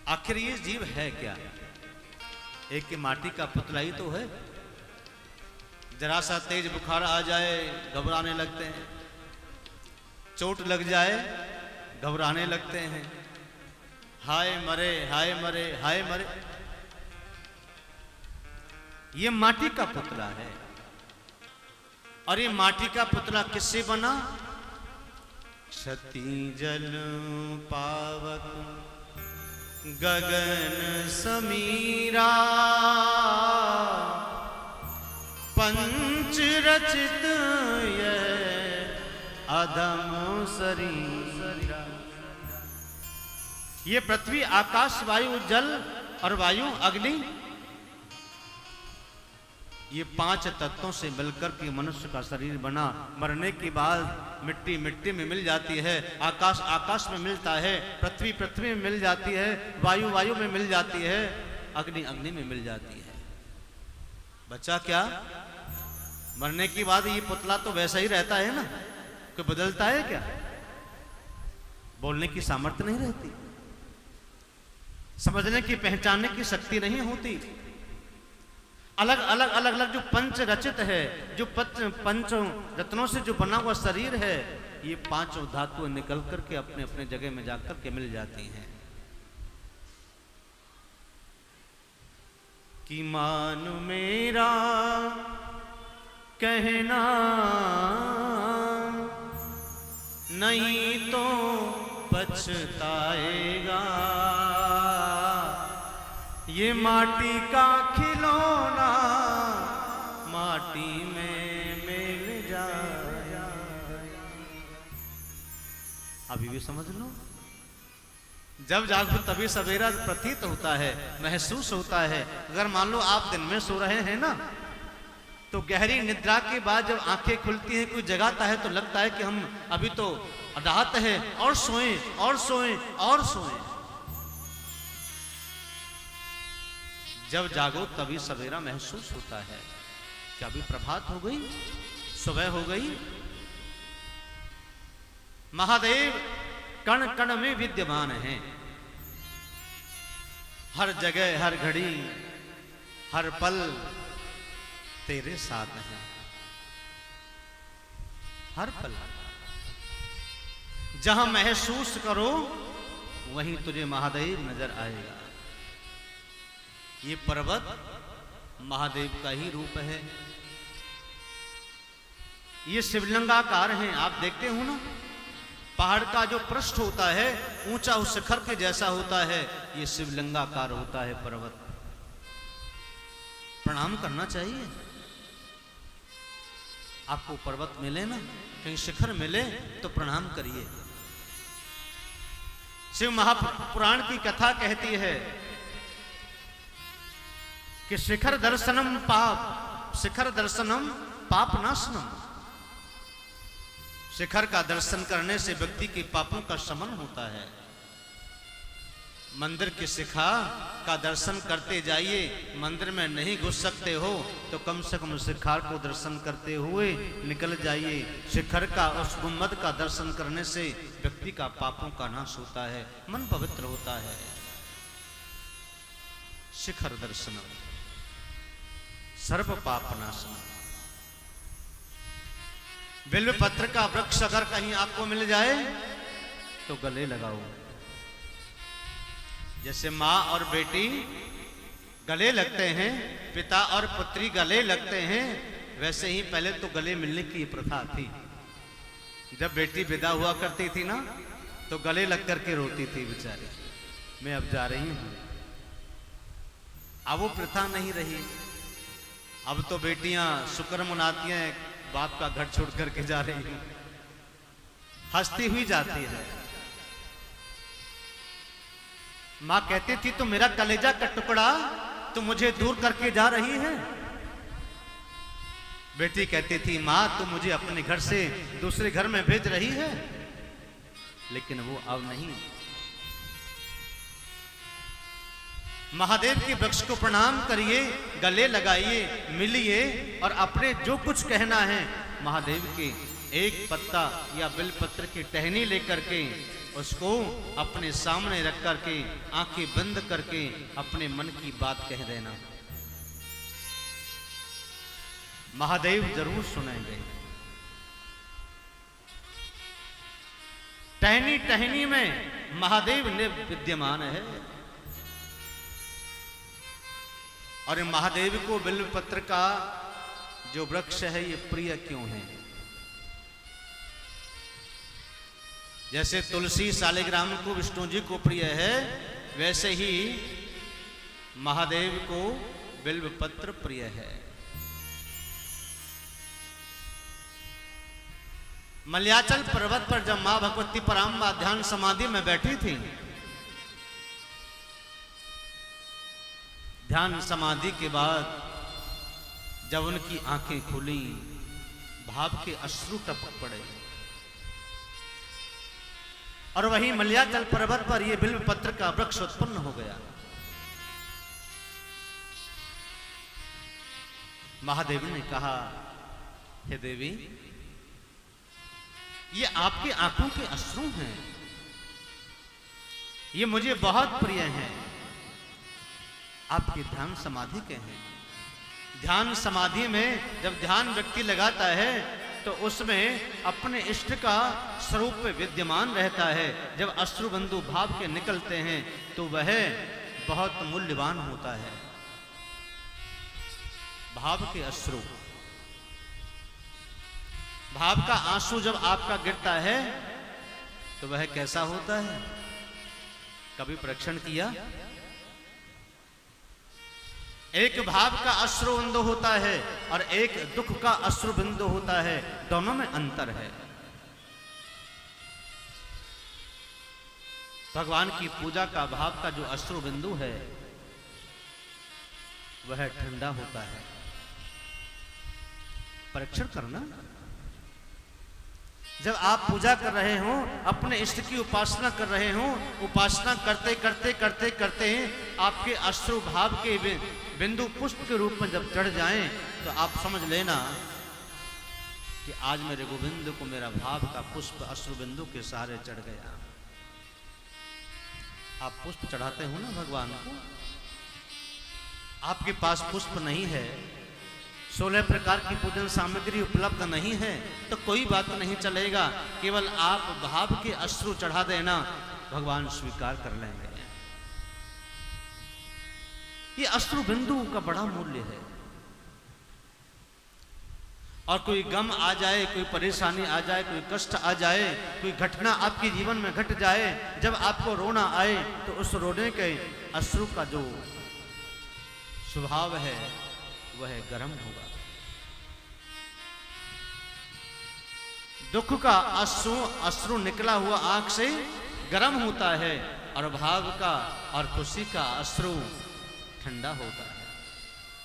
आखिर ये जीव है क्या? एक माटी का पुतला ही तो है। जरा सा तेज बुखार आ जाए घबराने लगते हैं, चोट लग जाए घबराने लगते हैं, हाय मरे हाय मरे हाय मरे। ये माटी का पुतला है। और ये माटी का पुतला किससे बना? क्षति जल पावक गगन समीरा, पंच रचित यह अधम शरीरा। ये पृथ्वी आकाश वायु जल और वायु अग्नि, ये पांच तत्वों से मिलकर के मनुष्य का शरीर बना। मरने के बाद मिट्टी मिट्टी में मिल जाती है, आकाश आकाश में मिलता है, पृथ्वी पृथ्वी में मिल जाती है, वायु वायु में मिल जाती है, अग्नि अग्नि में मिल जाती है। बचा क्या? मरने के बाद ये पुतला तो वैसा ही रहता है ना, कोई बदलता है क्या? बोलने की सामर्थ्य नहीं रहती, समझने की पहचानने की शक्ति नहीं होती। अलग अलग अलग अलग जो पंच रचित है, जो पंच रत्नों से जो बना हुआ शरीर है, ये पांचों धातुएं निकल करके अपने अपने जगह में जाकर के मिल जाती हैं। कि मानो मेरा कहना नहीं तो पछताएगा, ये माटी का खिलौना माटी में मिल जाए। अभी भी समझ लो, जब जागो तभी सवेरा प्रतीत होता है, महसूस होता है। अगर मान लो आप दिन में सो रहे हैं ना, तो गहरी निद्रा के बाद जब आंखें खुलती हैं, कोई जगाता है तो लगता है कि हम अभी तो रात है, और सोएं और सोएं और सोएं। जब जागो तभी सवेरा महसूस होता है कि अभी प्रभात हो गई, सुबह हो गई। महादेव कण कण में विद्यमान हैं, हर जगह हर घड़ी हर पल तेरे साथ हैं। हर पल जहां महसूस करो वहीं तुझे महादेव नजर आएगा। ये पर्वत महादेव का ही रूप है। ये शिवलिंगाकार हैं, आप देखते हो ना, पहाड़ का जो पृष्ठ होता है ऊंचा उस शिखर के जैसा होता है, ये शिवलिंगाकार होता है पर्वत। प्रणाम करना चाहिए। आपको पर्वत मिले ना, कहीं शिखर मिले तो प्रणाम करिए। शिव महापुराण की कथा कहती है कि शिखर दर्शनम पाप, शिखर दर्शनम पाप नाशनम। शिखर का दर्शन करने से व्यक्ति के पापों का शमन होता है। मंदिर की शिखा का दर्शन करते जाइए। मंदिर में नहीं घुस सकते हो तो कम से कम शिखर को दर्शन करते हुए निकल जाइए। शिखर का, उस गुम्बद का दर्शन करने से व्यक्ति का पापों का नाश होता है, मन पवित्र होता है। शिखर दर्शनम सर्व पाप नाशनम। बिल्व पत्र का वृक्ष अगर कहीं आपको मिल जाए तो गले लगाओ। जैसे माँ और बेटी गले लगते हैं, पिता और पुत्री गले लगते हैं, वैसे ही पहले तो गले मिलने की प्रथा थी। जब बेटी विदा हुआ करती थी ना, तो गले लग करके रोती थी बेचारी, मैं अब जा रही हूं। अब वो प्रथा नहीं रही। अब तो बेटियां शुक्र मनाती हैं, बाप का घर छोड़ करके जा रही हूं, हंसती हुई जाती है। मां कहती थी तो मेरा कलेजा का टुकड़ा तो मुझे दूर करके जा रही है। बेटी कहती थी मां तू मुझे अपने घर से दूसरे घर में भेज रही है, लेकिन वो अब नहीं। महादेव के वृक्ष को प्रणाम करिए, गले लगाइए, मिलिए और अपने जो कुछ कहना है महादेव के एक पत्ता या बिलपत्र की टहनी लेकर के उसको अपने सामने रख करके आंखें बंद करके अपने मन की बात कह देना। महादेव जरूर सुनेंगे। टहनी टहनी में महादेव ने विद्यमान है। और महादेव को बिल्व पत्र का जो वृक्ष है ये प्रिय क्यों है? जैसे तुलसी सालिग्राम को विष्णु जी को प्रिय है, वैसे ही महादेव को बिल्व पत्र प्रिय है। मलयाचल पर्वत पर जब मां भगवती पराम्बा ध्यान समाधि में बैठी थी, ध्यान समाधि के बाद जब उनकी आंखें खुली, भाव के अश्रु टपक पड़े और वही मलयाचल पर्वत पर यह बिल्व पत्र का वृक्ष उत्पन्न हो गया। महादेव ने कहा, हे देवी, ये आपकी आंखों के अश्रु हैं, ये मुझे बहुत प्रिय हैं। आपके ध्यान समाधि के हैं। ध्यान समाधि में जब ध्यान व्यक्ति लगाता है तो उसमें अपने इष्ट का स्वरूप में विद्यमान रहता है। जब अश्रु बंधु भाव के निकलते हैं तो वह बहुत मूल्यवान होता है। भाव के अश्रु, भाव का आंसू जब आपका गिरता है तो वह कैसा होता है? कभी परीक्षण किया? एक भाव का अश्रु बिंदु होता है और एक दुख का अश्रु बिंदु होता है, दोनों में अंतर है। भगवान की पूजा का भाव का जो अश्रु बिंदु है वह ठंडा होता है। परीक्षण करना, जब आप पूजा कर रहे हो, अपने इष्ट की उपासना कर रहे हो, उपासना करते करते करते करते आपके अश्रु भाव के बिंदु पुष्प के रूप में जब चढ़ जाएं तो आप समझ लेना कि आज मेरे गोविंद को मेरा भाव का पुष्प अश्रु बिंदु के सहारे चढ़ गया। आप पुष्प चढ़ाते हो ना भगवान को, आपके पास पुष्प नहीं है, 16 प्रकार की पूजन सामग्री उपलब्ध नहीं है, तो कोई बात नहीं चलेगा, केवल आप भाव के अश्रु चढ़ा देना, भगवान स्वीकार कर लेंगे। ये अश्रु बिंदु का बड़ा मूल्य है। और कोई गम आ जाए, कोई परेशानी आ जाए, कोई कष्ट आ जाए, कोई घटना आपके जीवन में घट जाए, जब आपको रोना आए तो उस रोने के अश्रु का जो स्वभाव है वह गर्म होगा। दुख का अश्रु निकला हुआ आंख से गर्म होता है और भाव का और खुशी का अश्रु ठंडा होता है।